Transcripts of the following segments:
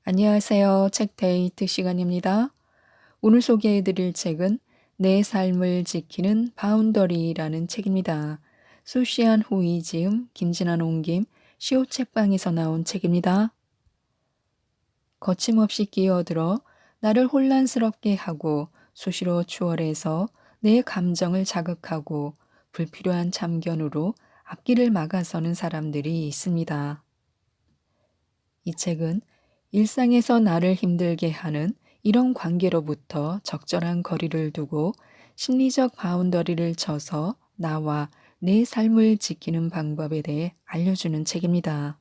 안녕하세요. 책 데이트 시간입니다. 오늘 소개해 드릴 책은 내 삶을 지키는 바운더리라는 책입니다. 수시안 후이 지음, 김진환 옮김, 시오 책방에서 나온 책입니다. 거침없이 끼어들어 나를 혼란스럽게 하고 수시로 추월해서 내 감정을 자극하고 불필요한 참견으로 앞길을 막아서는 사람들이 있습니다. 이 책은 일상에서 나를 힘들게 하는 이런 관계로부터 적절한 거리를 두고 심리적 바운더리를 쳐서 나와 내 삶을 지키는 방법에 대해 알려주는 책입니다.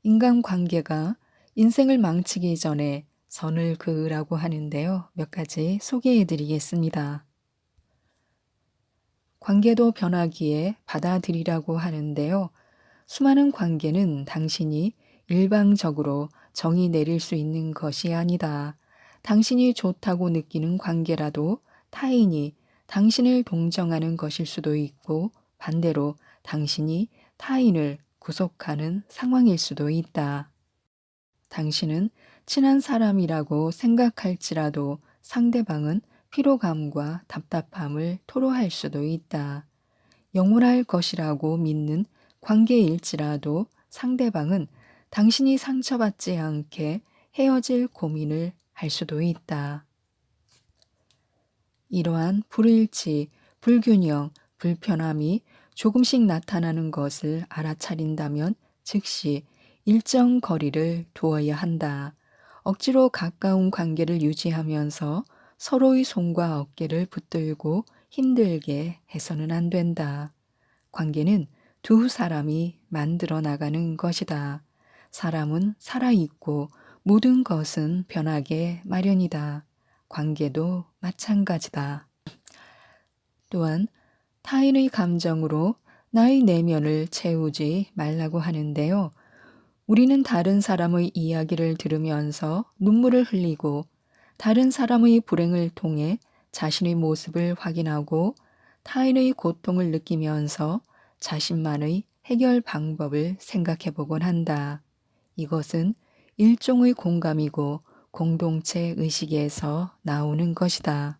인간관계가 인생을 망치기 전에 선을 그으라고 하는데요. 몇 가지 소개해 드리겠습니다. 관계도 변하기에 받아들이라고 하는데요. 수많은 관계는 당신이 일방적으로 정의 내릴 수 있는 것이 아니다. 당신이 좋다고 느끼는 관계라도 타인이 당신을 동정하는 것일 수도 있고 반대로 당신이 타인을 구속하는 상황일 수도 있다. 당신은 친한 사람이라고 생각할지라도 상대방은 피로감과 답답함을 토로할 수도 있다. 영원할 것이라고 믿는 관계일지라도 상대방은 당신이 상처받지 않게 헤어질 고민을 할 수도 있다. 이러한 불일치, 불균형, 불편함이 조금씩 나타나는 것을 알아차린다면 즉시 일정 거리를 두어야 한다. 억지로 가까운 관계를 유지하면서 서로의 손과 어깨를 붙들고 힘들게 해서는 안 된다. 관계는 두 사람이 만들어 나가는 것이다. 사람은 살아있고 모든 것은 변하게 마련이다. 관계도 마찬가지다. 또한 타인의 감정으로 나의 내면을 채우지 말라고 하는데요. 우리는 다른 사람의 이야기를 들으면서 눈물을 흘리고 다른 사람의 불행을 통해 자신의 모습을 확인하고 타인의 고통을 느끼면서 자신만의 해결 방법을 생각해 보곤 한다. 이것은 일종의 공감이고 공동체 의식에서 나오는 것이다.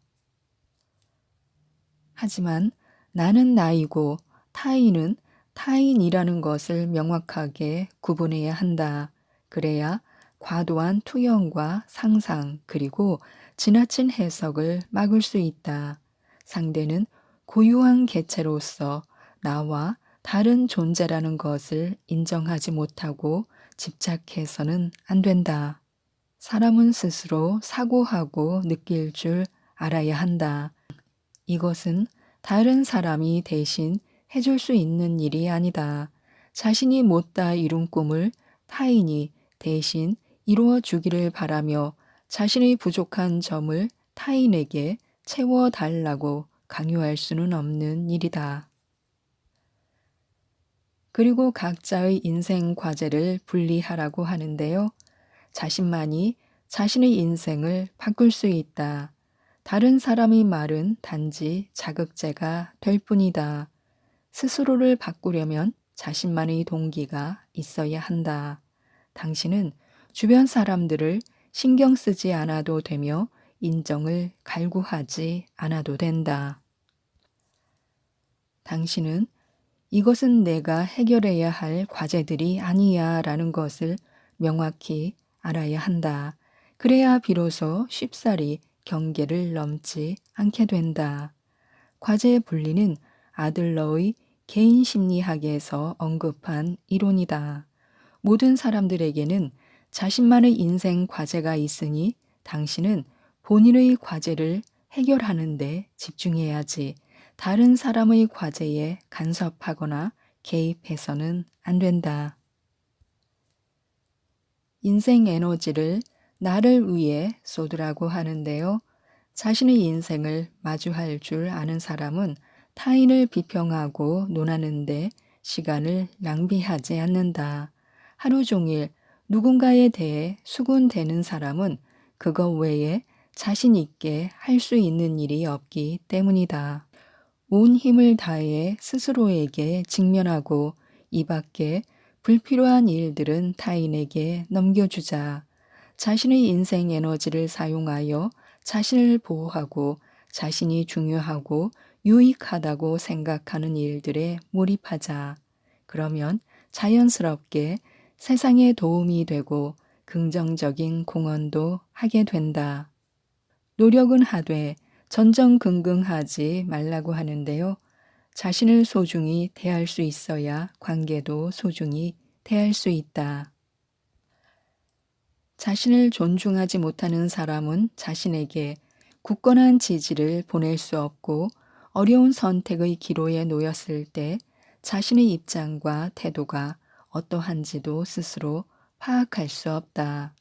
하지만 나는 나이고 타인은 타인이라는 것을 명확하게 구분해야 한다. 그래야 과도한 투영과 상상 그리고 지나친 해석을 막을 수 있다. 상대는 고유한 개체로서 나와 다른 존재라는 것을 인정하지 못하고 집착해서는 안 된다. 사람은 스스로 사고하고 느낄 줄 알아야 한다. 이것은 다른 사람이 대신 해줄 수 있는 일이 아니다. 자신이 못다 이룬 꿈을 타인이 대신 이루어 주기를 바라며 자신의 부족한 점을 타인에게 채워달라고 강요할 수는 없는 일이다. 그리고 각자의 인생 과제를 분리하라고 하는데요. 자신만이 자신의 인생을 바꿀 수 있다. 다른 사람의 말은 단지 자극제가 될 뿐이다. 스스로를 바꾸려면 자신만의 동기가 있어야 한다. 당신은 주변 사람들을 신경 쓰지 않아도 되며 인정을 갈구하지 않아도 된다. 당신은 이것은 내가 해결해야 할 과제들이 아니야 라는 것을 명확히 알아야 한다. 그래야 비로소 쉽사리 경계를 넘지 않게 된다. 과제의 분리는 아들러의 개인 심리학에서 언급한 이론이다. 모든 사람들에게는 자신만의 인생 과제가 있으니 당신은 본인의 과제를 해결하는 데 집중해야지 다른 사람의 과제에 간섭하거나 개입해서는 안 된다. 인생 에너지를 나를 위해 쏟으라고 하는데요. 자신의 인생을 마주할 줄 아는 사람은 타인을 비평하고 논하는데 시간을 낭비하지 않는다. 하루 종일 누군가에 대해 수군대는 사람은 그것 외에 자신 있게 할 수 있는 일이 없기 때문이다. 온 힘을 다해 스스로에게 직면하고 이 밖에 불필요한 일들은 타인에게 넘겨주자. 자신의 인생 에너지를 사용하여 자신을 보호하고 자신이 중요하고 유익하다고 생각하는 일들에 몰입하자. 그러면 자연스럽게 세상에 도움이 되고 긍정적인 공헌도 하게 된다. 노력은 하되 전전긍긍하지 말라고 하는데요. 자신을 소중히 대할 수 있어야 관계도 소중히 대할 수 있다. 자신을 존중하지 못하는 사람은 자신에게 굳건한 지지를 보낼 수 없고 어려운 선택의 기로에 놓였을 때 자신의 입장과 태도가 어떠한지도 스스로 파악할 수 없다.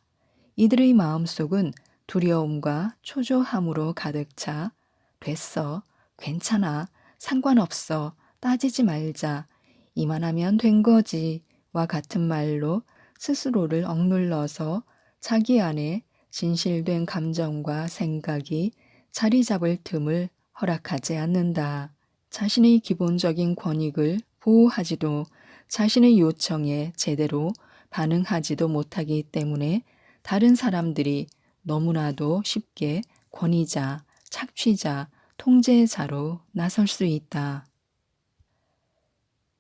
이들의 마음속은 두려움과 초조함으로 가득 차 됐어, 괜찮아, 상관없어, 따지지 말자, 이만하면 된 거지 와 같은 말로 스스로를 억눌러서 자기 안에 진실된 감정과 생각이 자리 잡을 틈을 허락하지 않는다. 자신의 기본적인 권익을 보호하지도 자신의 요청에 제대로 반응하지도 못하기 때문에 다른 사람들이 너무나도 쉽게 권위자, 착취자, 통제자로 나설 수 있다.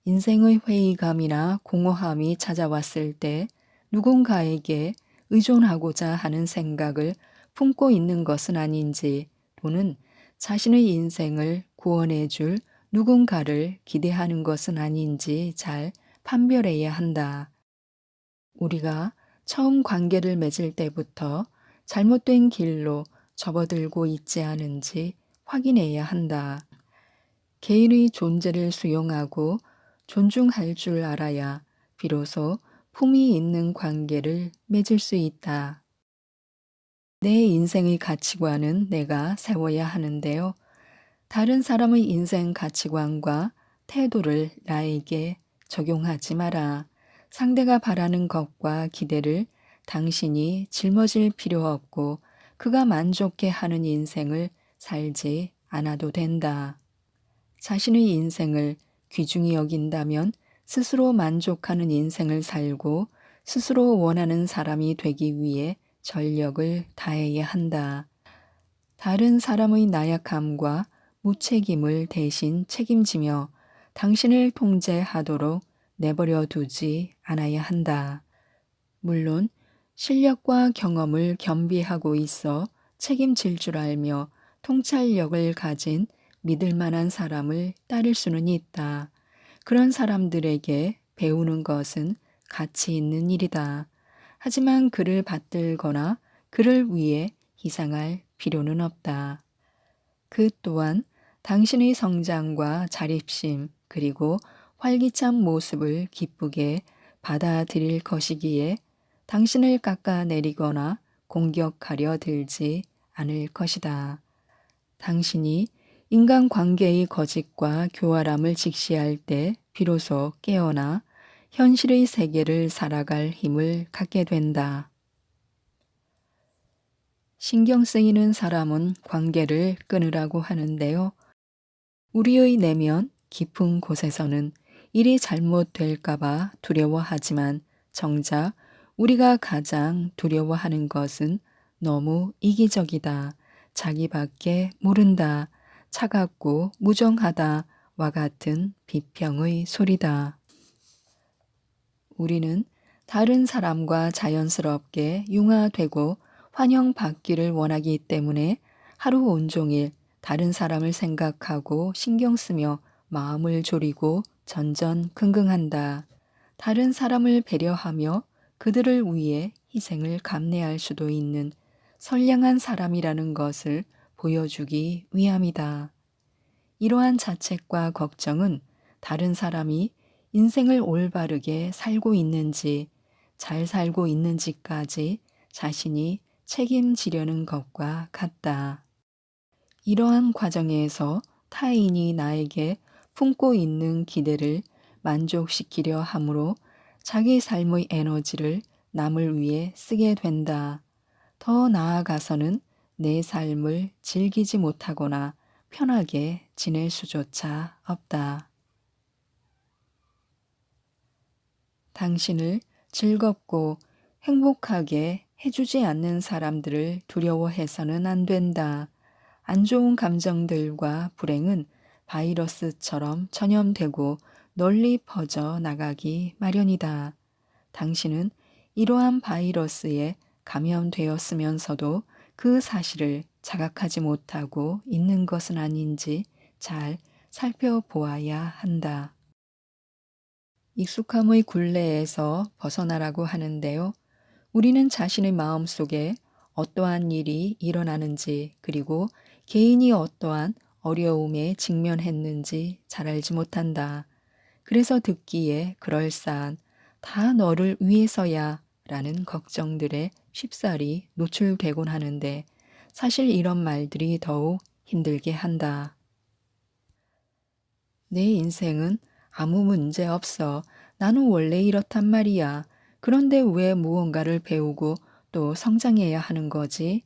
인생의 회의감이나 공허함이 찾아왔을 때 누군가에게 의존하고자 하는 생각을 품고 있는 것은 아닌지 또는 자신의 인생을 구원해 줄 누군가를 기대하는 것은 아닌지 잘 판별해야 한다. 우리가 처음 관계를 맺을 때부터 잘못된 길로 접어들고 있지 않은지 확인해야 한다. 개인의 존재를 수용하고 존중할 줄 알아야 비로소 품위 있는 관계를 맺을 수 있다. 내 인생의 가치관은 내가 세워야 하는데요. 다른 사람의 인생 가치관과 태도를 나에게 적용하지 마라. 상대가 바라는 것과 기대를 당신이 짊어질 필요 없고 그가 만족해 하는 인생을 살지 않아도 된다. 자신의 인생을 귀중히 여긴다면 스스로 만족하는 인생을 살고 스스로 원하는 사람이 되기 위해 전력을 다해야 한다. 다른 사람의 나약함과 무책임을 대신 책임지며 당신을 통제하도록 내버려 두지 않아야 한다. 물론 실력과 경험을 겸비하고 있어 책임질 줄 알며 통찰력을 가진 믿을 만한 사람을 따를 수는 있다. 그런 사람들에게 배우는 것은 가치 있는 일이다. 하지만 그를 받들거나 그를 위해 희생할 필요는 없다. 그 또한 당신의 성장과 자립심 그리고 활기찬 모습을 기쁘게 받아들일 것이기에 당신을 깎아내리거나 공격하려 들지 않을 것이다. 당신이 인간관계의 거짓과 교활함을 직시할 때 비로소 깨어나 현실의 세계를 살아갈 힘을 갖게 된다. 신경 쓰이는 사람은 관계를 끊으라고 하는데요. 우리의 내면 깊은 곳에서는 일이 잘못될까봐 두려워하지만 정작 우리가 가장 두려워하는 것은 너무 이기적이다, 자기밖에 모른다, 차갑고 무정하다 와 같은 비평의 소리다. 우리는 다른 사람과 자연스럽게 융화되고 환영받기를 원하기 때문에 하루 온종일 다른 사람을 생각하고 신경 쓰며 마음을 졸이고 전전긍긍한다. 다른 사람을 배려하며 그들을 위해 희생을 감내할 수도 있는 선량한 사람이라는 것을 보여주기 위함이다. 이러한 자책과 걱정은 다른 사람이 인생을 올바르게 살고 있는지, 잘 살고 있는지까지 자신이 책임지려는 것과 같다. 이러한 과정에서 타인이 나에게 품고 있는 기대를 만족시키려 함으로 자기 삶의 에너지를 남을 위해 쓰게 된다. 더 나아가서는 내 삶을 즐기지 못하거나 편하게 지낼 수조차 없다. 당신을 즐겁고 행복하게 해주지 않는 사람들을 두려워해서는 안 된다. 안 좋은 감정들과 불행은 바이러스처럼 전염되고 널리 퍼져 나가기 마련이다. 당신은 이러한 바이러스에 감염되었으면서도 그 사실을 자각하지 못하고 있는 것은 아닌지 잘 살펴보아야 한다. 익숙함의 굴레에서 벗어나라고 하는데요. 우리는 자신의 마음 속에 어떠한 일이 일어나는지 그리고 개인이 어떠한 어려움에 직면했는지 잘 알지 못한다. 그래서 듣기에 그럴싸한 다 너를 위해서야 라는 걱정들에 쉽사리 노출되곤 하는데 사실 이런 말들이 더욱 힘들게 한다. 내 인생은 아무 문제 없어. 나는 원래 이렇단 말이야. 그런데 왜 무언가를 배우고 또 성장해야 하는 거지?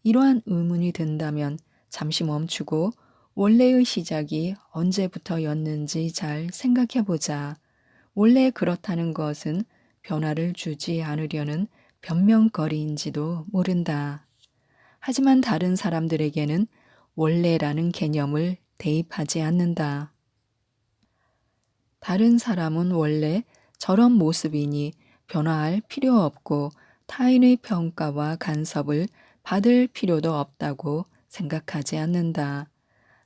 이러한 의문이 든다면 잠시 멈추고 원래의 시작이 언제부터였는지 잘 생각해 보자. 원래 그렇다는 것은 변화를 주지 않으려는 변명거리인지도 모른다. 하지만 다른 사람들에게는 원래라는 개념을 대입하지 않는다. 다른 사람은 원래 저런 모습이니 변화할 필요 없고 타인의 평가와 간섭을 받을 필요도 없다고 생각하지 않는다.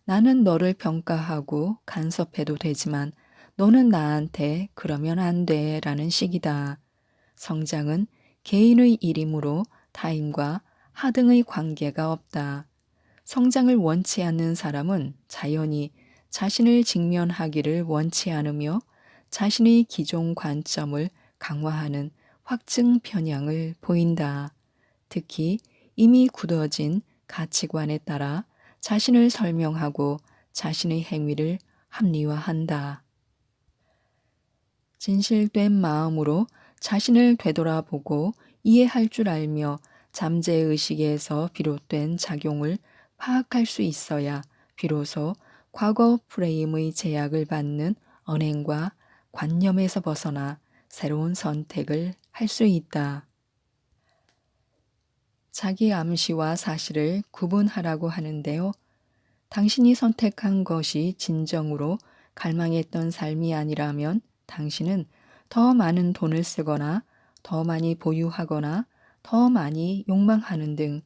나는 너를 평가하고 간섭해도 되지만 너는 나한테 그러면 안 돼 라는 식이다. 성장은 개인의 일이므로 타인과 하등의 관계가 없다. 성장을 원치 않는 사람은 자연히 자신을 직면하기를 원치 않으며 자신의 기존 관점을 강화하는 확증 편향을 보인다. 특히 이미 굳어진 가치관에 따라 자신을 설명하고 자신의 행위를 합리화한다. 진실된 마음으로 자신을 되돌아보고 이해할 줄 알며 잠재의식에서 비롯된 작용을 파악할 수 있어야 비로소 과거 프레임의 제약을 받는 언행과 관념에서 벗어나 새로운 선택을 할 수 있다. 자기 암시와 사실을 구분하라고 하는데요. 당신이 선택한 것이 진정으로 갈망했던 삶이 아니라면 당신은 더 많은 돈을 쓰거나 더 많이 보유하거나 더 많이 욕망하는 등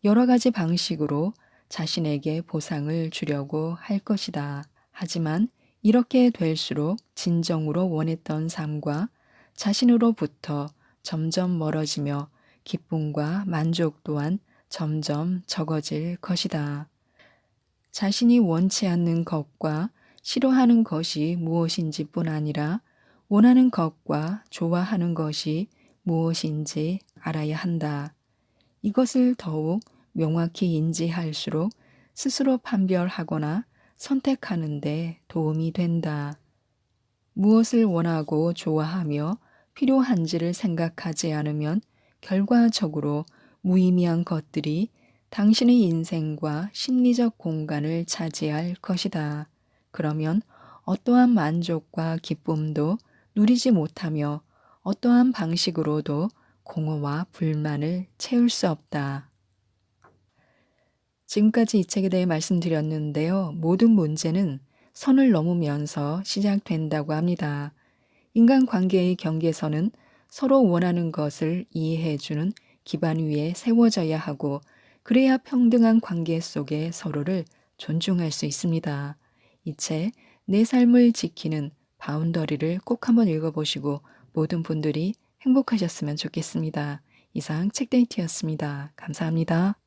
여러 가지 방식으로 자신에게 보상을 주려고 할 것이다. 하지만 이렇게 될수록 진정으로 원했던 삶과 자신으로부터 점점 멀어지며 기쁨과 만족 또한 점점 적어질 것이다. 자신이 원치 않는 것과 싫어하는 것이 무엇인지 뿐 아니라 원하는 것과 좋아하는 것이 무엇인지 알아야 한다. 이것을 더욱 명확히 인지할수록 스스로 판별하거나 선택하는 데 도움이 된다. 무엇을 원하고 좋아하며 필요한지를 생각하지 않으면 결과적으로 무의미한 것들이 당신의 인생과 심리적 공간을 차지할 것이다. 그러면 어떠한 만족과 기쁨도 누리지 못하며 어떠한 방식으로도 공허와 불만을 채울 수 없다. 지금까지 이 책에 대해 말씀드렸는데요. 모든 문제는 선을 넘으면서 시작된다고 합니다. 인간관계의 경계선은 서로 원하는 것을 이해해주는 기반 위에 세워져야 하고 그래야 평등한 관계 속에 서로를 존중할 수 있습니다. 이 책, 내 삶을 지키는 바운더리를 꼭 한번 읽어보시고 모든 분들이 행복하셨으면 좋겠습니다. 이상 책데이트였습니다. 감사합니다.